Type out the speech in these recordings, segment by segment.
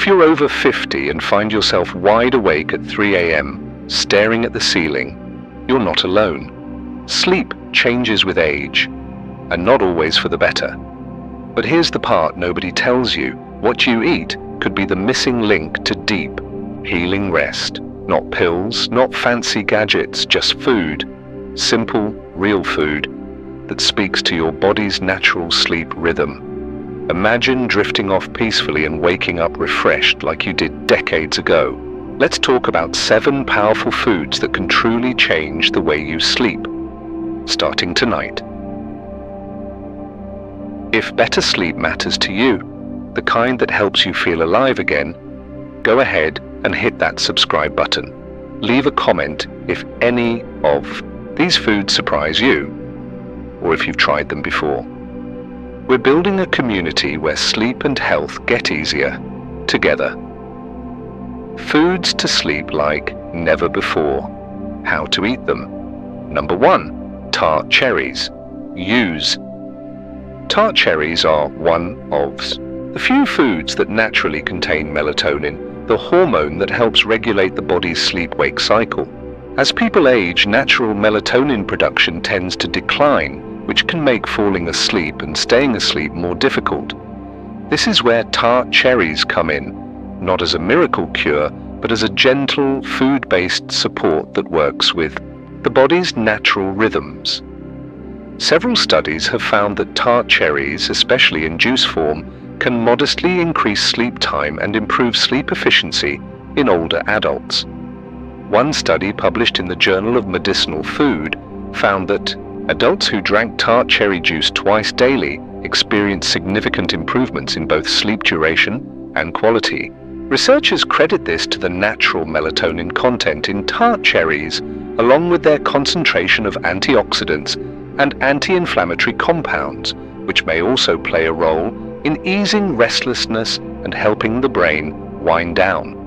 If you're over 50 and find yourself wide awake at 3 a.m., staring at the ceiling, you're not alone. Sleep changes with age, and not always for the better. But here's the part nobody tells you. What you eat could be the missing link to deep, healing rest. Not pills, not fancy gadgets, just food. Simple, real food that speaks to your body's natural sleep rhythm. Imagine drifting off peacefully and waking up refreshed like you did decades ago. Let's talk about 7 powerful foods that can truly change the way you sleep, starting tonight. If better sleep matters to you, the kind that helps you feel alive again, go ahead and hit that subscribe button. Leave a comment if any of these foods surprise you, or if you've tried them before. We're building a community where sleep and health get easier together. Foods to sleep like never before. How to eat them. Number 1, Tart cherries. Use. Tart cherries are one of the few foods that naturally contain melatonin, the hormone that helps regulate the body's sleep-wake cycle. As people age, natural melatonin production tends to decline, which can make falling asleep and staying asleep more difficult. This is where Tart cherries come in, not as a miracle cure, but as a gentle, food-based support that works with the body's natural rhythms. Several studies have found that Tart cherries, especially in juice form, can modestly increase sleep time and improve sleep efficiency in older adults. One study published in the Journal of Medicinal Food found that adults who drank Tart cherry juice twice daily experienced significant improvements in both sleep duration and quality. Researchers credit this to the natural melatonin content in Tart cherries, along with their concentration of antioxidants and anti-inflammatory compounds, which may also play a role in easing restlessness and helping the brain wind down.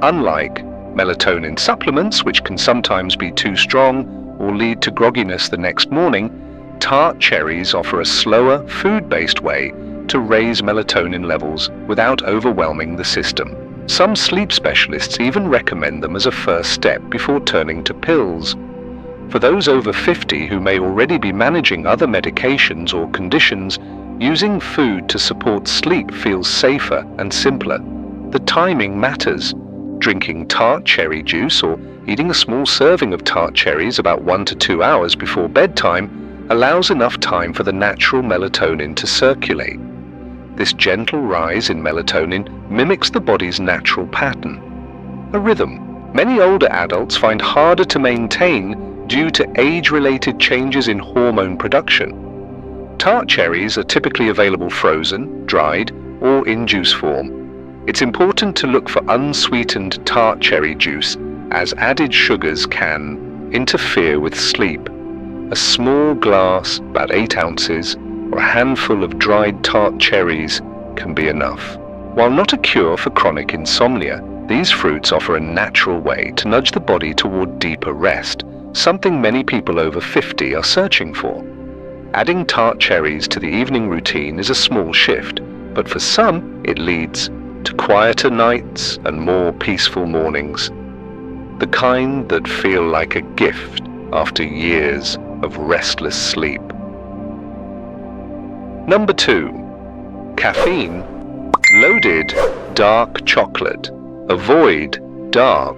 Unlike melatonin supplements, which can sometimes be too strong or lead to grogginess the next morning, Tart cherries offer a slower, food-based way to raise melatonin levels without overwhelming the system. Some sleep specialists even recommend them as a first step before turning to pills. For those over 50 who may already be managing other medications or conditions, using food to support sleep feels safer and simpler. The timing matters. Drinking Tart cherry juice or eating a small serving of Tart cherries about 1 to 2 hours before bedtime allows enough time for the natural melatonin to circulate. This gentle rise in melatonin mimics the body's natural pattern, a rhythm many older adults find harder to maintain due to age-related changes in hormone production. Tart cherries are typically available frozen, dried, or in juice form. It's important to look for unsweetened Tart cherry juice, as added sugars can interfere with sleep. A small glass, about 8 ounces, or a handful of dried Tart cherries can be enough. While not a cure for chronic insomnia, these fruits offer a natural way to nudge the body toward deeper rest, something many people over 50 are searching for. Adding Tart cherries to the evening routine is a small shift, but for some it leads to quieter nights and more peaceful mornings. The kind that feel like a gift after years of restless sleep. Number 2. Caffeine. Loaded dark chocolate. Avoid dark.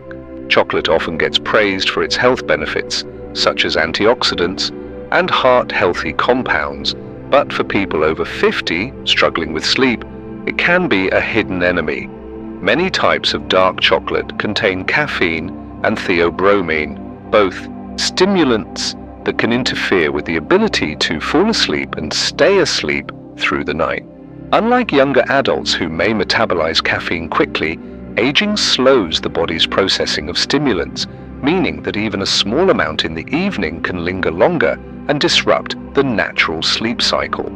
Chocolate often gets praised for its health benefits, such as antioxidants and heart-healthy compounds, but for people over 50 struggling with sleep, it can be a hidden enemy. Many types of dark chocolate contain caffeine and theobromine, both stimulants that can interfere with the ability to fall asleep and stay asleep through the night. Unlike younger adults who may metabolize caffeine quickly, aging slows the body's processing of stimulants, meaning that even a small amount in the evening can linger longer and disrupt the natural sleep cycle.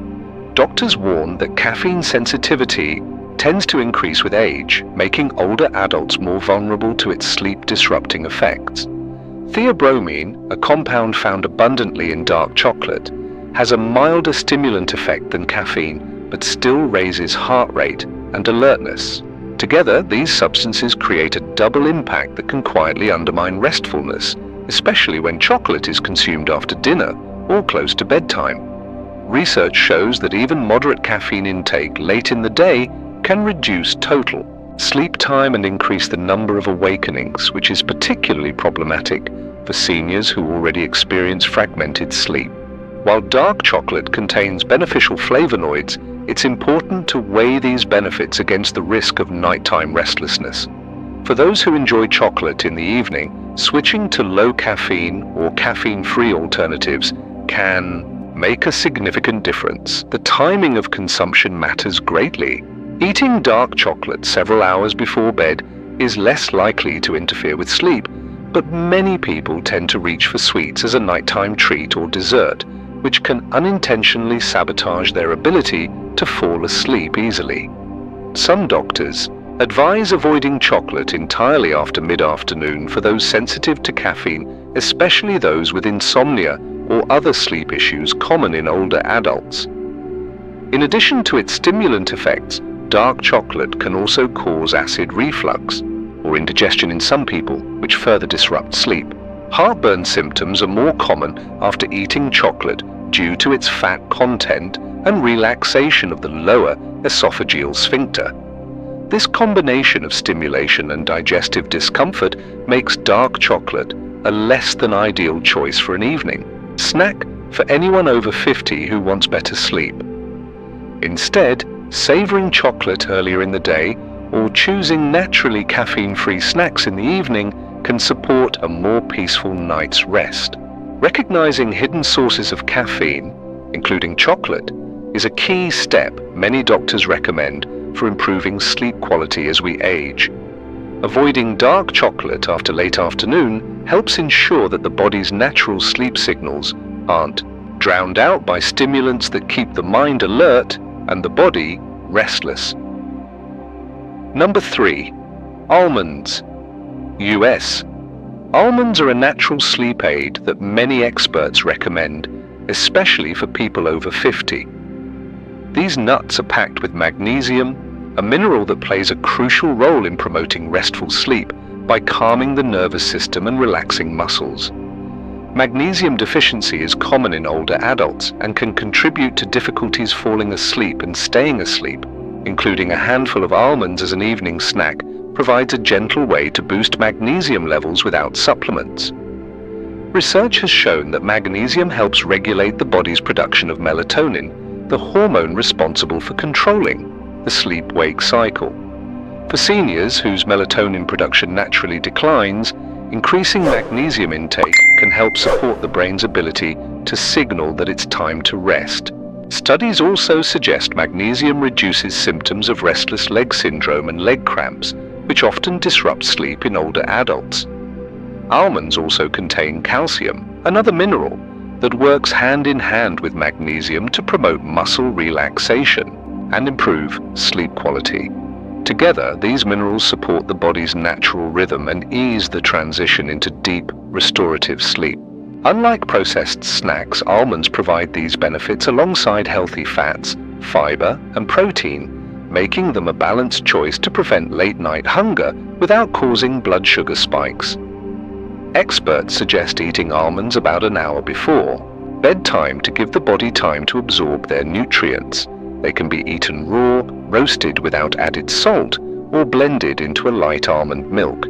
Doctors warn that caffeine sensitivity tends to increase with age, making older adults more vulnerable to its sleep-disrupting effects. Theobromine, a compound found abundantly in dark chocolate, has a milder stimulant effect than caffeine, but still raises heart rate and alertness. Together, these substances create a double impact that can quietly undermine restfulness, especially when chocolate is consumed after dinner or close to bedtime. Research shows that even moderate caffeine intake late in the day can reduce total sleep time and increase the number of awakenings, which is particularly problematic for seniors who already experience fragmented sleep. While dark chocolate contains beneficial flavonoids, it's important to weigh these benefits against the risk of nighttime restlessness. For those who enjoy chocolate in the evening, switching to low caffeine or caffeine-free alternatives can make a significant difference. The timing of consumption matters greatly. Eating dark chocolate several hours before bed is less likely to interfere with sleep, but many people tend to reach for sweets as a nighttime treat or dessert, which can unintentionally sabotage their ability to fall asleep easily. Some doctors advise avoiding chocolate entirely after mid-afternoon for those sensitive to caffeine, especially those with insomnia or other sleep issues common in older adults. In addition to its stimulant effects, dark chocolate can also cause acid reflux, or indigestion in some people, which further disrupts sleep. Heartburn symptoms are more common after eating chocolate due to its fat content and relaxation of the lower esophageal sphincter. This combination of stimulation and digestive discomfort makes dark chocolate a less than ideal choice for an evening snack for anyone over 50 who wants better sleep. Instead, savoring chocolate earlier in the day or choosing naturally caffeine-free snacks in the evening can support a more peaceful night's rest. Recognizing hidden sources of caffeine, including chocolate, is a key step many doctors recommend for improving sleep quality as we age. Avoiding dark chocolate after late afternoon helps ensure that the body's natural sleep signals aren't drowned out by stimulants that keep the mind alert and the body restless. Number 3. Almonds. US. Almonds are a natural sleep aid that many experts recommend, especially for people over 50. These nuts are packed with magnesium, a mineral that plays a crucial role in promoting restful sleep by calming the nervous system and relaxing muscles. Magnesium deficiency is common in older adults and can contribute to difficulties falling asleep and staying asleep. Including a handful of almonds as an evening snack provides a gentle way to boost magnesium levels without supplements. Research has shown that magnesium helps regulate the body's production of melatonin, the hormone responsible for controlling the sleep-wake cycle. For seniors whose melatonin production naturally declines, increasing magnesium intake can help support the brain's ability to signal that it's time to rest. Studies also suggest magnesium reduces symptoms of restless leg syndrome and leg cramps, which often disrupt sleep in older adults. Almonds also contain calcium, another mineral that works hand in hand with magnesium to promote muscle relaxation and improve sleep quality. Together, these minerals support the body's natural rhythm and ease the transition into deep, restorative sleep. Unlike processed snacks, almonds provide these benefits alongside healthy fats, fiber, and protein, making them a balanced choice to prevent late-night hunger without causing blood sugar spikes. Experts suggest eating almonds about an hour before bedtime to give the body time to absorb their nutrients. They can be eaten raw, roasted without added salt, or blended into a light almond milk.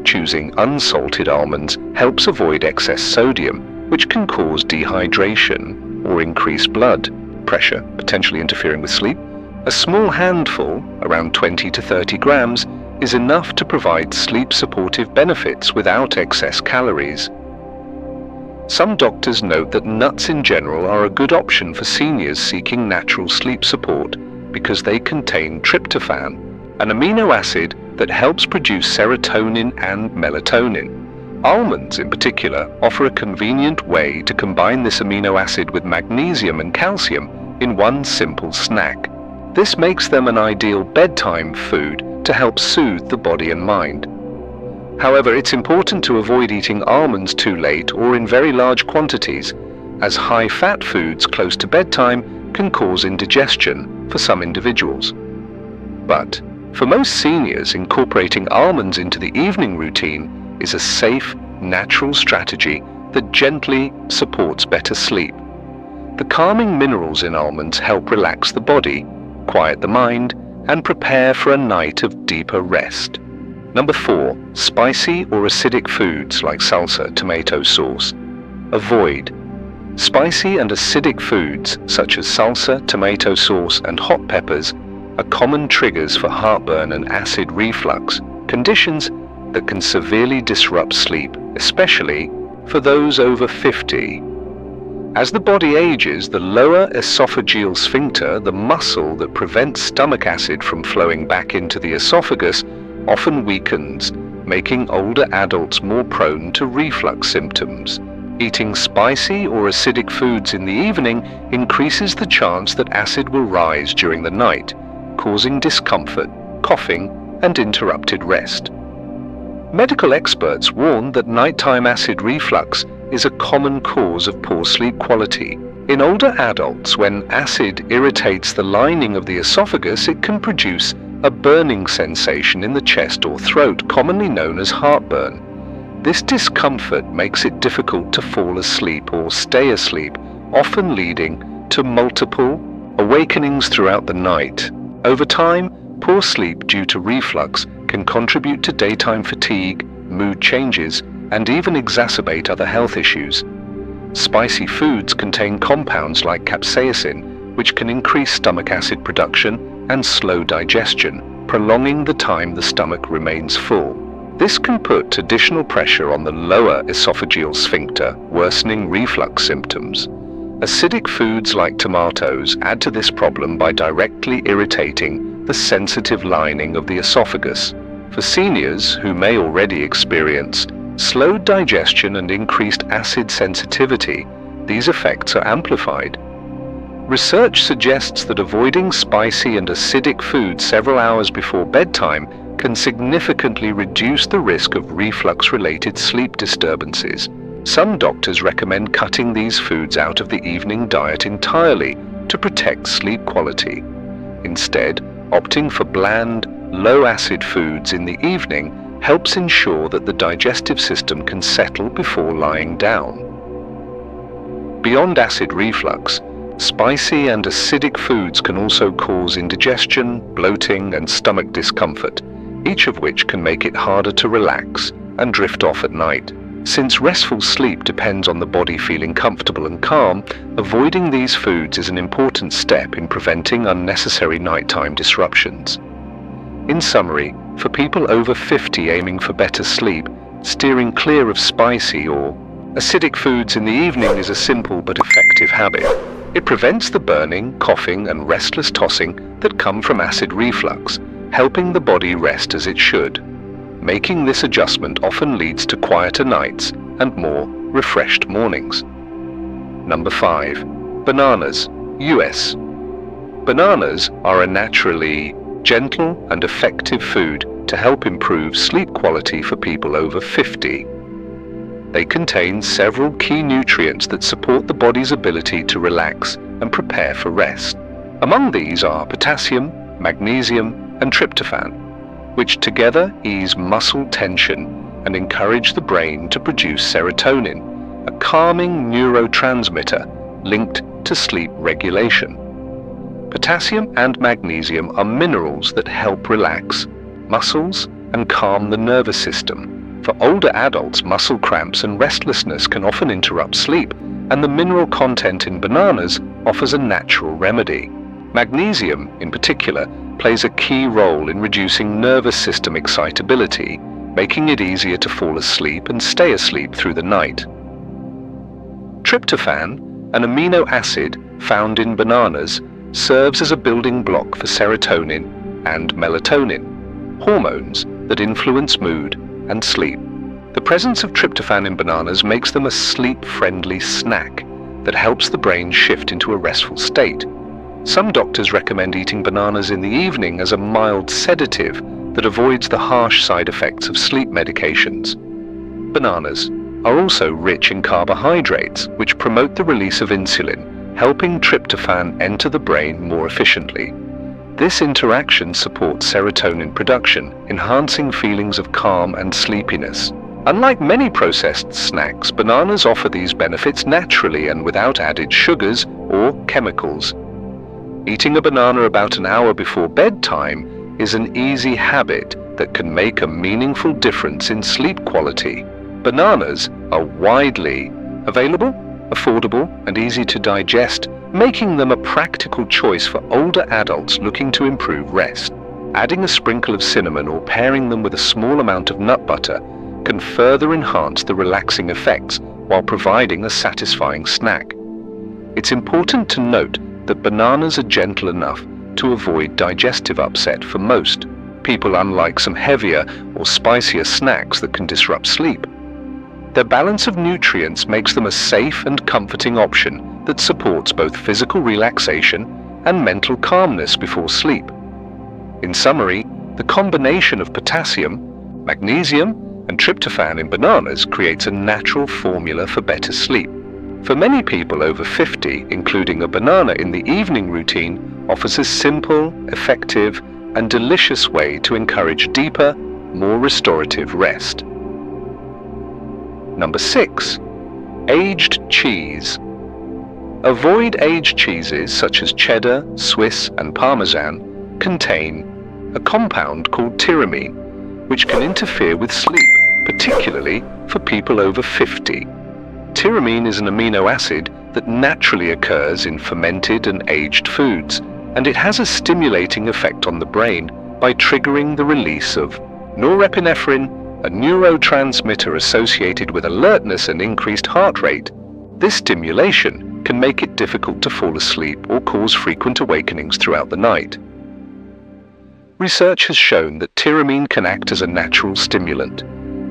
Choosing unsalted almonds helps avoid excess sodium, which can cause dehydration or increase blood pressure, potentially interfering with sleep. A small handful, around 20 to 30 grams, is enough to provide sleep-supportive benefits without excess calories. Some doctors note that nuts in general are a good option for seniors seeking natural sleep support because they contain tryptophan, an amino acid that helps produce serotonin and melatonin. Almonds, in particular, offer a convenient way to combine this amino acid with magnesium and calcium in one simple snack. This makes them an ideal bedtime food to help soothe the body and mind. However, it's important to avoid eating almonds too late or in very large quantities, as high-fat foods close to bedtime can cause indigestion for some individuals. But for most seniors, incorporating almonds into the evening routine is a safe, natural strategy that gently supports better sleep. The calming minerals in almonds help relax the body, quiet the mind, and prepare for a night of deeper rest. Number 4, spicy or acidic foods like salsa, tomato sauce. Avoid. Spicy and acidic foods such as salsa, tomato sauce, and hot peppers are common triggers for heartburn and acid reflux, conditions that can severely disrupt sleep, especially for those over 50. As the body ages, the lower esophageal sphincter, the muscle that prevents stomach acid from flowing back into the esophagus, often weakens, making older adults more prone to reflux symptoms. Eating spicy or acidic foods in the evening increases the chance that acid will rise during the night, causing discomfort, coughing, and interrupted rest. Medical experts warn that nighttime acid reflux is a common cause of poor sleep quality. In older adults, when acid irritates the lining of the esophagus, it can produce a burning sensation in the chest or throat, commonly known as heartburn. This discomfort makes it difficult to fall asleep or stay asleep, often leading to multiple awakenings throughout the night. Over time, poor sleep due to reflux can contribute to daytime fatigue, mood changes, and even exacerbate other health issues. Spicy foods contain compounds like capsaicin, which can increase stomach acid production and slow digestion, prolonging the time the stomach remains full. This can put additional pressure on the lower esophageal sphincter, worsening reflux symptoms. Acidic foods like tomatoes add to this problem by directly irritating the sensitive lining of the esophagus. For seniors who may already experience slowed digestion and increased acid sensitivity, these effects are amplified. Research suggests that avoiding spicy and acidic foods several hours before bedtime can significantly reduce the risk of reflux-related sleep disturbances. Some doctors recommend cutting these foods out of the evening diet entirely to protect sleep quality. Instead, opting for bland, low-acid foods in the evening helps ensure that the digestive system can settle before lying down. Beyond acid reflux, spicy and acidic foods can also cause indigestion, bloating, and stomach discomfort, each of which can make it harder to relax and drift off at night. Since restful sleep depends on the body feeling comfortable and calm, avoiding these foods is an important step in preventing unnecessary nighttime disruptions. In summary, for people over 50 aiming for better sleep, steering clear of spicy or acidic foods in the evening is a simple but effective habit. It prevents the burning, coughing, and restless tossing that come from acid reflux, helping the body rest as it should. Making this adjustment often leads to quieter nights and more refreshed mornings. Number 5. Bananas, US. Bananas are a naturally gentle and effective food to help improve sleep quality for people over 50. They contain several key nutrients that support the body's ability to relax and prepare for rest. Among these are potassium, magnesium, and tryptophan, which together ease muscle tension and encourage the brain to produce serotonin, a calming neurotransmitter linked to sleep regulation. Potassium and magnesium are minerals that help relax muscles and calm the nervous system. For older adults, muscle cramps and restlessness can often interrupt sleep, and the mineral content in bananas offers a natural remedy. Magnesium, in particular, plays a key role in reducing nervous system excitability, making it easier to fall asleep and stay asleep through the night. Tryptophan, an amino acid found in bananas, serves as a building block for serotonin and melatonin, hormones that influence mood and sleep. The presence of tryptophan in bananas makes them a sleep-friendly snack that helps the brain shift into a restful state. Some doctors recommend eating bananas in the evening as a mild sedative that avoids the harsh side effects of sleep medications. Bananas are also rich in carbohydrates, which promote the release of insulin, helping tryptophan enter the brain more efficiently. This interaction supports serotonin production, enhancing feelings of calm and sleepiness. Unlike many processed snacks, bananas offer these benefits naturally and without added sugars or chemicals. Eating a banana about an hour before bedtime is an easy habit that can make a meaningful difference in sleep quality. Bananas are widely available, affordable, and easy to digest, making them a practical choice for older adults looking to improve rest. Adding a sprinkle of cinnamon or pairing them with a small amount of nut butter can further enhance the relaxing effects while providing a satisfying snack. It's important to note that bananas are gentle enough to avoid digestive upset for most people, unlike some heavier or spicier snacks that can disrupt sleep. Their balance of nutrients makes them a safe and comforting option that supports both physical relaxation and mental calmness before sleep. In summary, the combination of potassium, magnesium, and tryptophan in bananas creates a natural formula for better sleep. For many people over 50, including a banana in the evening routine offers a simple, effective, and delicious way to encourage deeper, more restorative rest. Number 6. Aged cheese. Avoid aged cheeses such as cheddar, Swiss, and Parmesan contain a compound called Tyramine, which can interfere with sleep, particularly for people over 50. Tyramine is an amino acid that naturally occurs in fermented and aged foods, and it has a stimulating effect on the brain by triggering the release of norepinephrine, a neurotransmitter associated with alertness and increased heart rate. This stimulation can make it difficult to fall asleep or cause frequent awakenings throughout the night. Research has shown that Tyramine can act as a natural stimulant,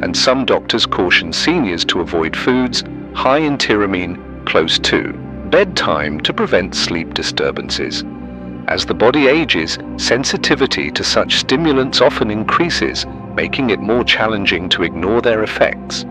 and some doctors caution seniors to avoid foods high in Tyramine close to bedtime to prevent sleep disturbances. As the body ages, sensitivity to such stimulants often increases, making it more challenging to ignore their effects.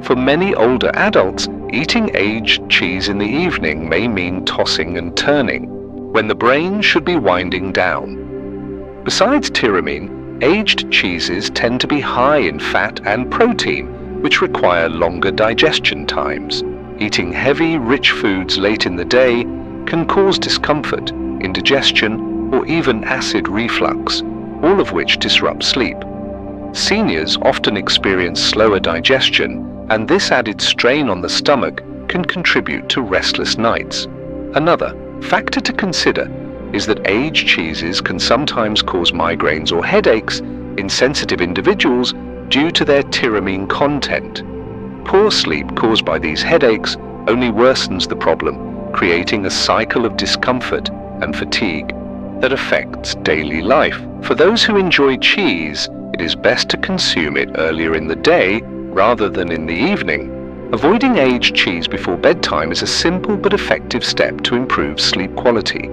For many older adults, eating aged cheese in the evening may mean tossing and turning, when the brain should be winding down. Besides Tyramine, aged cheeses tend to be high in fat and protein, which require longer digestion times. Eating heavy, rich foods late in the day can cause discomfort, indigestion, or even acid reflux, all of which disrupt sleep. Seniors often experience slower digestion, and this added strain on the stomach can contribute to restless nights. Another factor to consider is that aged cheeses can sometimes cause migraines or headaches in sensitive individuals due to their Tyramine content. Poor sleep caused by these headaches only worsens the problem, creating a cycle of discomfort and fatigue that affects daily life. For those who enjoy cheese, it is best to consume it earlier in the day rather than in the evening. Avoiding aged cheese before bedtime is a simple but effective step to improve sleep quality.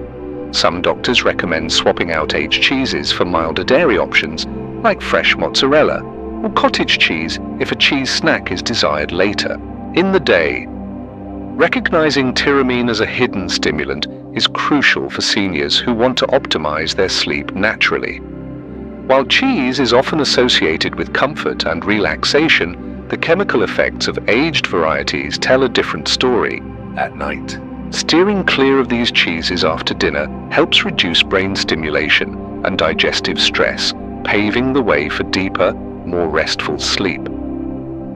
Some doctors recommend swapping out aged cheeses for milder dairy options like fresh mozzarella or cottage cheese if a cheese snack is desired later in the day. Recognizing Tyramine as a hidden stimulant is crucial for seniors who want to optimize their sleep naturally. While cheese is often associated with comfort and relaxation, the chemical effects of aged varieties tell a different story. At night, steering clear of these cheeses after dinner helps reduce brain stimulation and digestive stress, paving the way for deeper, more restful sleep.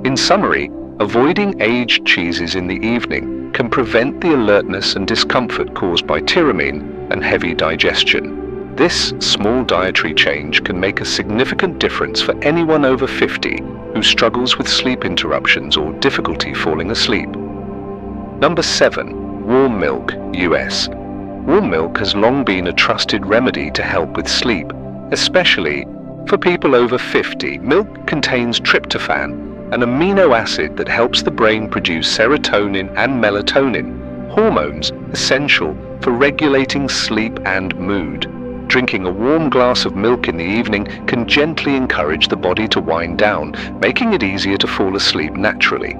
In summary, avoiding aged cheeses in the evening can prevent the alertness and discomfort caused by Tyramine and heavy digestion. This small dietary change can make a significant difference for anyone over 50 who struggles with sleep interruptions or difficulty falling asleep. Number 7. Warm milk, US. Warm milk has long been a trusted remedy to help with sleep, especially for people over 50. Milk contains tryptophan, an amino acid that helps the brain produce serotonin and melatonin, hormones essential for regulating sleep and mood. Drinking a warm glass of milk in the evening can gently encourage the body to wind down, making it easier to fall asleep naturally.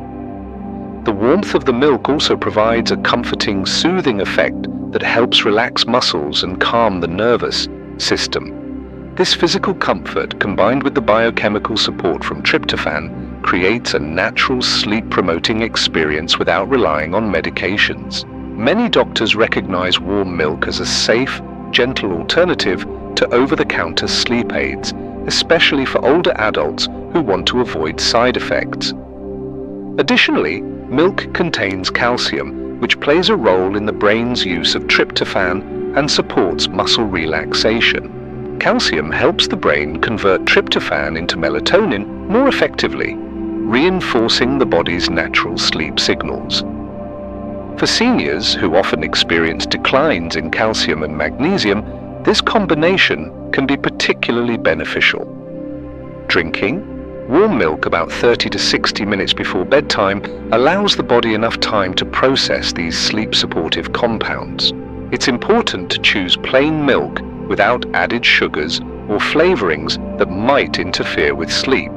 The warmth of the milk also provides a comforting, soothing effect that helps relax muscles and calm the nervous system. This physical comfort, combined with the biochemical support from tryptophan, creates a natural sleep-promoting experience without relying on medications. Many doctors recognize warm milk as a safe, gentle alternative to over-the-counter sleep aids, especially for older adults who want to avoid side effects. Additionally, milk contains calcium, which plays a role in the brain's use of tryptophan and supports muscle relaxation. Calcium helps the brain convert tryptophan into melatonin more effectively, reinforcing the body's natural sleep signals. For seniors who often experience declines in calcium and magnesium, this combination can be particularly beneficial. Drinking warm milk about 30 to 60 minutes before bedtime allows the body enough time to process these sleep-supportive compounds. It's important to choose plain milk without added sugars or flavorings that might interfere with sleep.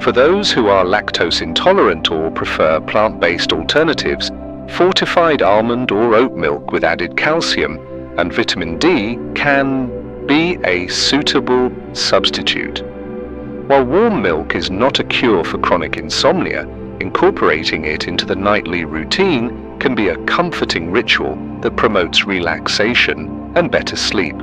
For those who are lactose intolerant or prefer plant-based alternatives, fortified almond or oat milk with added calcium and vitamin D can be a suitable substitute. While warm milk is not a cure for chronic insomnia, incorporating it into the nightly routine can be a comforting ritual that promotes relaxation and better sleep.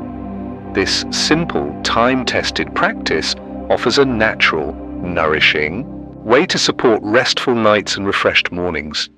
This simple, time-tested practice offers a natural, nourishing way to support restful nights and refreshed mornings.